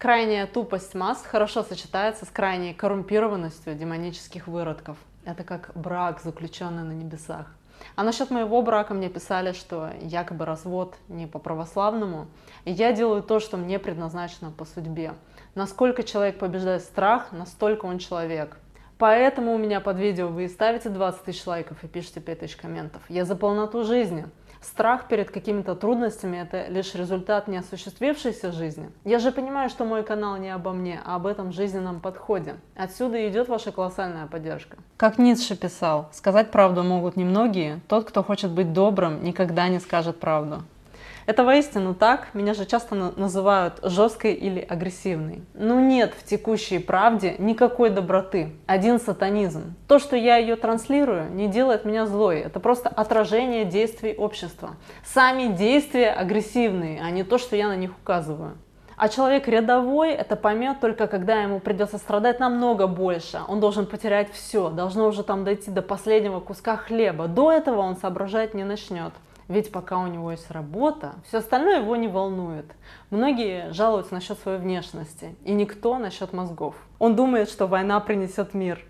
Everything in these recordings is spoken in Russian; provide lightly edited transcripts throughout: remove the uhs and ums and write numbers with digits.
Крайняя тупость масс хорошо сочетается с крайней коррумпированностью демонических выродков. Это как брак, заключенный на небесах. А насчет моего брака мне писали, что якобы развод не по православному, и я делаю то, что мне предназначено по судьбе. Насколько человек побеждает страх, настолько он человек. Поэтому у меня под видео вы ставите 20 тысяч лайков и пишите 5 тысяч комментов. Я за полноту жизни. Страх перед какими-то трудностями – это лишь результат неосуществившейся жизни. Я же понимаю, что мой канал не обо мне, а об этом жизненном подходе. Отсюда идет ваша колоссальная поддержка. Как Ницше писал, сказать правду могут немногие, тот, кто хочет быть добрым, никогда не скажет правду. Это воистину так, меня же часто называют жесткой или агрессивной. Но нет в текущей правде никакой доброты, один сатанизм. То, что я ее транслирую, не делает меня злой, это просто отражение действий общества. Сами действия агрессивные, а не то, что я на них указываю. А человек рядовой это поймет только когда ему придется страдать намного больше. Он должен потерять все, должно уже там дойти до последнего куска хлеба. До этого он соображать не начнет. Ведь пока у него есть работа, все остальное его не волнует. Многие жалуются насчет своей внешности, и никто насчет мозгов. Он думает, что война принесет мир.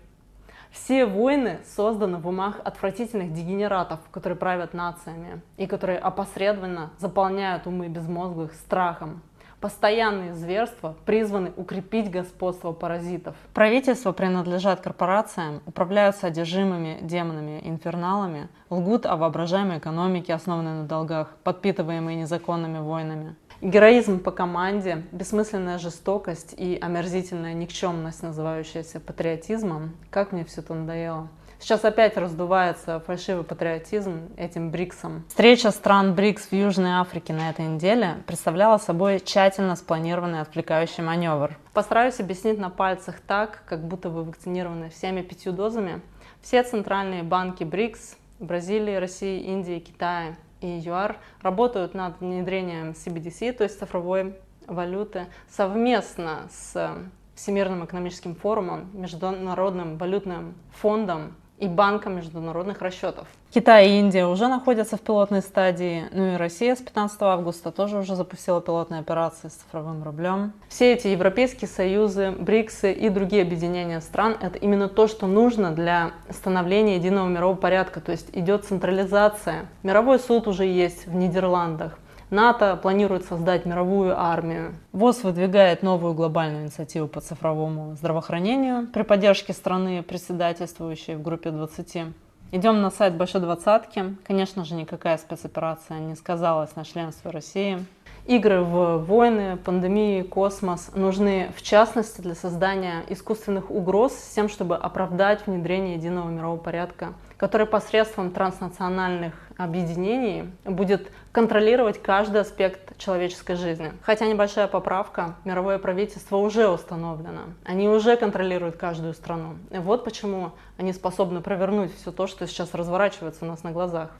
Все войны созданы в умах отвратительных дегенератов, которые правят нациями, и которые опосредованно заполняют умы безмозглых страхом. Постоянные зверства призваны укрепить господство паразитов. Правительства принадлежат корпорациям, управляются одержимыми демонами, инферналами, лгут о воображаемой экономике, основанной на долгах, подпитываемой незаконными войнами. Героизм по команде, бессмысленная жестокость и омерзительная никчемность, называющаяся патриотизмом, как мне все это надоело. Сейчас опять раздувается фальшивый патриотизм этим БРИКСом. Встреча стран БРИКС в Южной Африке на этой неделе представляла собой тщательно спланированный отвлекающий маневр. Постараюсь объяснить на пальцах так, как будто вы вакцинированы всеми 5 дозами. Все центральные банки БРИКС – Бразилии, России, Индии, Китая и ЮАР – работают над внедрением CBDC, то есть цифровой валюты, совместно с Всемирным экономическим форумом, Международным валютным фондом и Банком международных расчетов. Китай и Индия уже находятся в пилотной стадии, ну и Россия с 15 августа тоже уже запустила пилотные операции с цифровым рублем. Все эти европейские союзы, БРИКСы и другие объединения стран – это именно то, что нужно для становления единого мирового порядка, то есть идет централизация. Мировой суд уже есть в Нидерландах. НАТО планирует создать мировую армию. ВОЗ выдвигает новую глобальную инициативу по цифровому здравоохранению при поддержке страны, председательствующей в группе 20. Идем на сайт Большой Двадцатки. Конечно же, никакая спецоперация не сказалась на членстве России. Игры в войны, пандемии, космос нужны в частности для создания искусственных угроз с тем, чтобы оправдать внедрение единого мирового порядка, который посредством транснациональных объединений будет контролировать каждый аспект человеческой жизни. Хотя небольшая поправка, мировое правительство уже установлено. Они уже контролируют каждую страну. И вот почему они способны провернуть все то, что сейчас разворачивается у нас на глазах.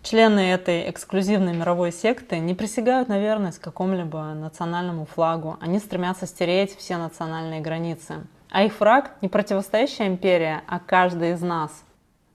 Члены этой эксклюзивной мировой секты не присягают на верность какому-либо национальному флагу. Они стремятся стереть все национальные границы. А их враг не противостоящая империя, а каждый из нас.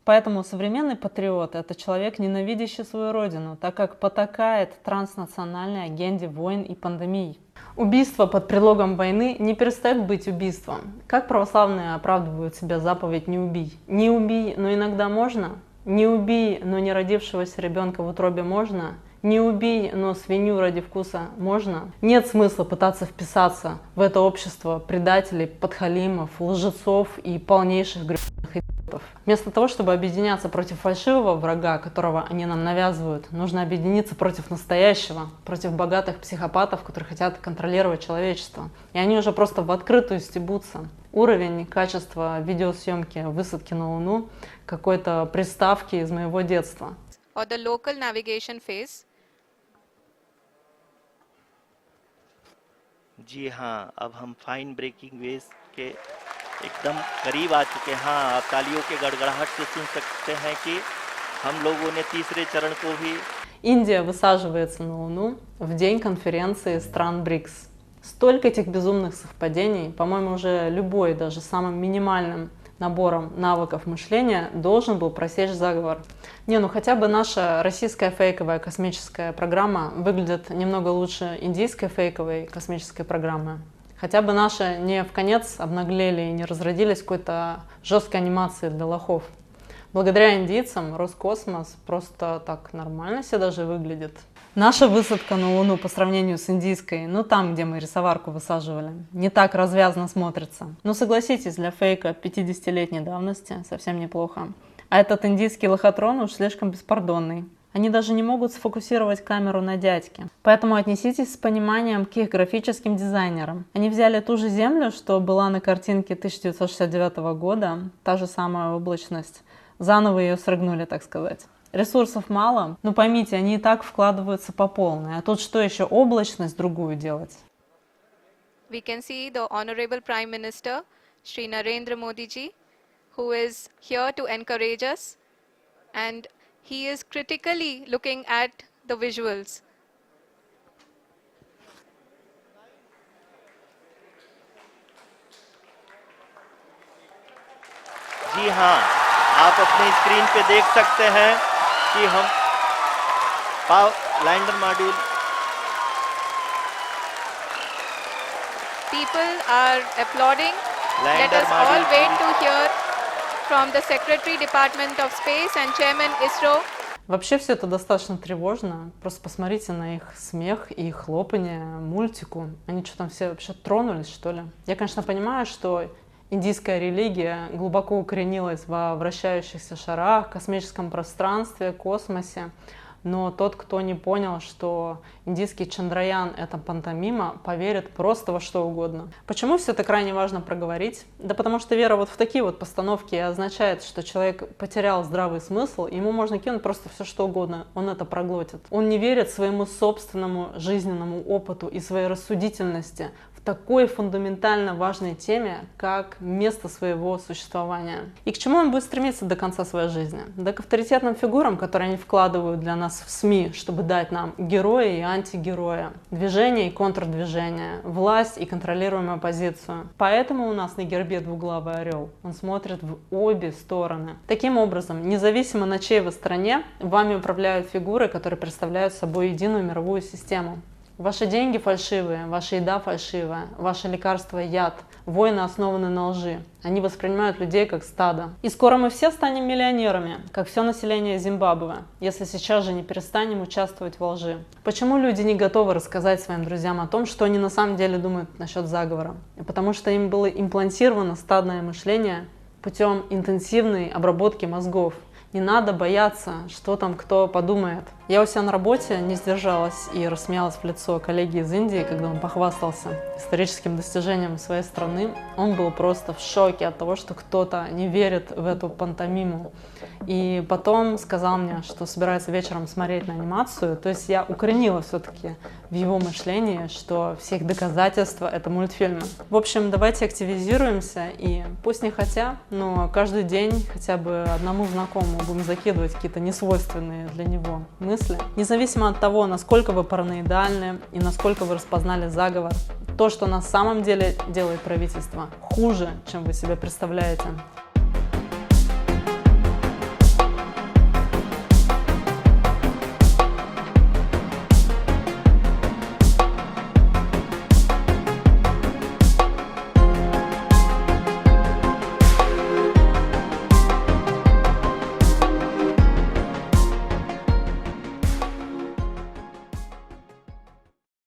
Поэтому современный патриот – это человек, ненавидящий свою родину, так как потакает транснациональной агенде войн и пандемий. Убийство под предлогом войны не перестает быть убийством. Как православные оправдывают себя заповедь «не убий»? Не убий, но иногда можно. Не убий, но не родившегося ребенка в утробе можно. Не убий, но свинью ради вкуса можно. Нет смысла пытаться вписаться в это общество предателей, подхалимов, лжецов и полнейших гребаных идиотов. Вместо того, чтобы объединяться против фальшивого врага, которого они нам навязывают, нужно объединиться против настоящего, против богатых психопатов, которые хотят контролировать человечество. И они уже просто в открытую стебутся. Уровень качества видеосъемки высадки на Луну какой-то приставки из моего детства. Or the local navigation phase. जी हाँ, अब हम फाइन ब्रेकिंग वेव्स के एकदम करीब आ चुके हैं। हाँ, आप तालियों के गड़गड़ाहट से सुन सकते हैं कि हम लोगों ने तीसरे चरण को भी... Индия высаживается на Луну в день конференции стран БРИКС. Столько этих безумных совпадений, по-моему, уже любой, даже самым минимальным набором навыков мышления должен был просечь заговор. Ну хотя бы наша российская фейковая космическая программа выглядит немного лучше индийской фейковой космической программы. Хотя бы наши не в конец обнаглели и не разродились какой-то жесткой анимацией для лохов. Благодаря индийцам Роскосмос просто так нормально себе даже выглядит. Наша высадка на Луну по сравнению с индийской, ну там, где мы рисоварку высаживали, не так развязно смотрится. Но согласитесь, для фейка 50-летней давности совсем неплохо. А этот индийский лохотрон уж слишком беспардонный. Они даже не могут сфокусировать камеру на дядьке. Поэтому отнеситесь с пониманием к их графическим дизайнерам. Они взяли ту же Землю, что была на картинке 1969 года, та же самая облачность. Заново ее срыгнули, так сказать. Ресурсов мало, но поймите, они и так вкладываются по полной. А тут что еще облачность другую делать? We can see the Honorable Prime Minister, Shri Narendra Modi ji, who is here to encourage us, and he is critically looking at the visuals. जी हाँ, आप अपनी स्क्रीन पे देख सकते हैं कि हम lander module People are applauding. Let lander us all module wait to hear from the Secretary Department of Space and Chairman ISRO. Вообще все это достаточно тревожно. Просто посмотрите на их смех и их хлопанье, мультику. Они что там все вообще тронулись, что ли? Я, конечно, понимаю, что индийская религия глубоко укоренилась во вращающихся шарах, космическом пространстве, космосе. Но тот, кто не понял, что индийский Чандраян — это пантомима, поверит просто во что угодно. Почему все это крайне важно проговорить? Да потому что вера вот в такие вот постановки и означает, что человек потерял здравый смысл, ему можно кинуть просто все что угодно, он это проглотит. Он не верит своему собственному жизненному опыту и своей рассудительности в такой фундаментально важной теме, как место своего существования. И к чему он будет стремиться до конца своей жизни? Да к авторитетным фигурам, которые они вкладывают для нас в СМИ, чтобы дать нам героя и антигероя, движение и контрдвижение, власть и контролируемую оппозицию. Поэтому у нас на гербе двуглавый орел. Он смотрит в обе стороны. Таким образом, независимо на чьей вы стороне, вами управляют фигуры, которые представляют собой единую мировую систему. Ваши деньги фальшивые, ваша еда фальшивая, ваше лекарство — яд. Войны основаны на лжи. Они воспринимают людей как стадо. И скоро мы все станем миллионерами, как все население Зимбабве, если сейчас же не перестанем участвовать во лжи. Почему люди не готовы рассказать своим друзьям о том, что они на самом деле думают насчет заговора? Потому что им было имплантировано стадное мышление путем интенсивной обработки мозгов. Не надо бояться, что там кто подумает. Я у себя на работе не сдержалась и рассмеялась в лицо коллеги из Индии, когда он похвастался историческим достижением своей страны. Он был просто в шоке от того, что кто-то не верит в эту пантомиму. И потом сказал мне, что собирается вечером смотреть на анимацию. То есть я укоренила все-таки в его мышлении, что все их доказательства — это мультфильмы. В общем, давайте активизируемся и пусть не хотя, но каждый день хотя бы одному знакомому будем закидывать какие-то несвойственные для него мысли. Независимо от того, насколько вы параноидальны и насколько вы распознали заговор, то, что на самом деле делает правительство, хуже, чем вы себе представляете.